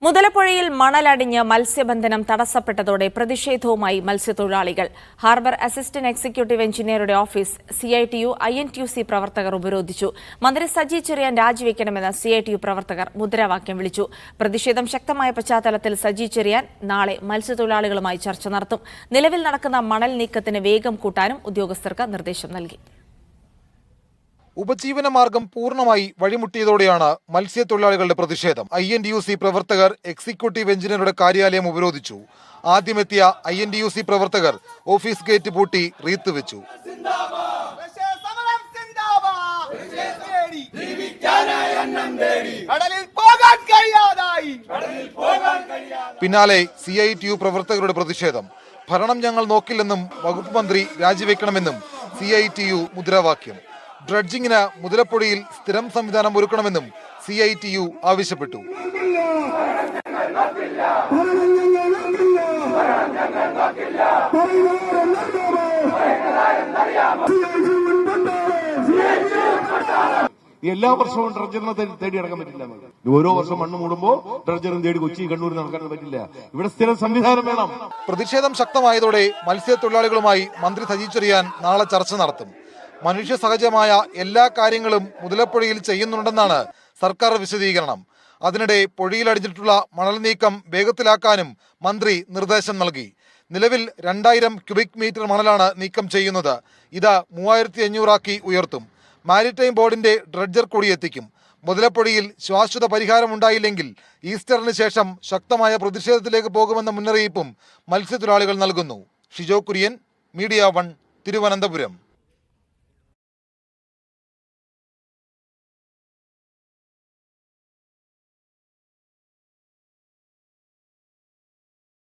മുതലപ്പുഴയിൽ മണലടിഞ്ഞ് മത്സ്യബന്ധനം തടസ്സപ്പെട്ടതോടെ പ്രതിഷേധവുമായി മത്സ്യത്തൊഴിലാളികൾ. ഹാർബർ അസിസ്റ്റന്റ് എക്സിക്യൂട്ടീവ് എഞ്ചിനീയറുടെ ഓഫീസ് CITU INTUC പ്രവർത്തകർ ഉപരോധിച്ചു. മന്ത്രി സജി ചെറിയാൻ രാജിവെക്കണമെന്ന് CITU പ്രവർത്തകർ മുദ്രാവാക്യം വിളിച്ചു. പ്രതിഷേധം ശക്തമായ പശ്ചാത്തലത്തിൽ സജി ചെറിയാൻ നാളെ മത്സ്യത്തൊഴിലാളികളുമായി ചർച്ച നടത്തും. നിലവിൽ നടക്കുന്ന മണൽ നീക്കത്തിന് വേഗം കൂട്ടാനും ഉദ്യോഗസ്ഥർക്ക് നിർദ്ദേശം നൽകി. ഉപജീവന മാർഗം പൂർണ്ണമായി വഴിമുട്ടിയതോടെയാണ് മത്സ്യത്തൊഴിലാളികളുടെ പ്രതിഷേധം. INTUC പ്രവർത്തകർ എക്സിക്യൂട്ടീവ് എഞ്ചിനീയറുടെ കാര്യാലയം ഉപരോധിച്ചു. ആദ്യമെത്തിയ INTUC പ്രവർത്തകർ ഓഫീസ് ഗേറ്റ് പൂട്ടി റീത്ത് വെച്ചു. പിന്നാലെ CITU പ്രവർത്തകരുടെ പ്രതിഷേധം. ഭരണം ഞങ്ങൾ നോക്കില്ലെന്നും വകുപ്പ് മന്ത്രി രാജിവെക്കണമെന്നും CITU മുദ്രാവാക്യം. ഡ്രഡ്ജിങ്ങിന് മുതലപ്പുഴയിൽ സ്ഥിരം സംവിധാനം ഒരുക്കണമെന്നും CITU ആവശ്യപ്പെട്ടു. എല്ലാ വർഷവും ഡ്രഡ്ജറിനെ തേടിയടക്കാൻ പറ്റില്ല. ഓരോ വർഷം മണ്ണ് മൂടുമ്പോൾ ഡ്രഡ്ജറും തേടി കൊച്ചി കണ്ണൂർ നടക്കാൻ പറ്റില്ല. ഇവിടെ സ്ഥിരം സംവിധാനം വേണം. പ്രതിഷേധം ശക്തമായതോടെ മത്സ്യത്തൊഴിലാളികളുമായി മന്ത്രി സജി ചെറിയാൻ നാളെ ചർച്ച നടത്തും. മനുഷ്യ സഹജമായ എല്ലാ കാര്യങ്ങളും മുതലപ്പുഴയിൽ ചെയ്യുന്നുണ്ടെന്നാണ് സർക്കാർ വിശദീകരണം. അതിനിടെ പുഴയിലടിഞ്ഞിട്ടുള്ള മണൽ നീക്കം വേഗത്തിലാക്കാനും മന്ത്രി നിർദ്ദേശം നൽകി. നിലവിൽ 2000 ക്യൂബിക് മീറ്റർ മണലാണ് നീക്കം ചെയ്യുന്നത്. ഇത് 3500 ഉയർത്തും. മാരിടൈം ബോർഡിന്റെ ഡ്രഡ്ജർ കൂടി എത്തിക്കും. മുതലപ്പുഴയിൽ ശാശ്വത പരിഹാരമുണ്ടായില്ലെങ്കിൽ ഈസ്റ്ററിന് ശേഷം ശക്തമായ പ്രതിഷേധത്തിലേക്ക് പോകുമെന്ന മുന്നറിയിപ്പും മത്സ്യത്തൊഴിലാളികൾ നൽകുന്നു. ഷിജോ കുര്യൻ, മീഡിയ 1, തിരുവനന്തപുരം.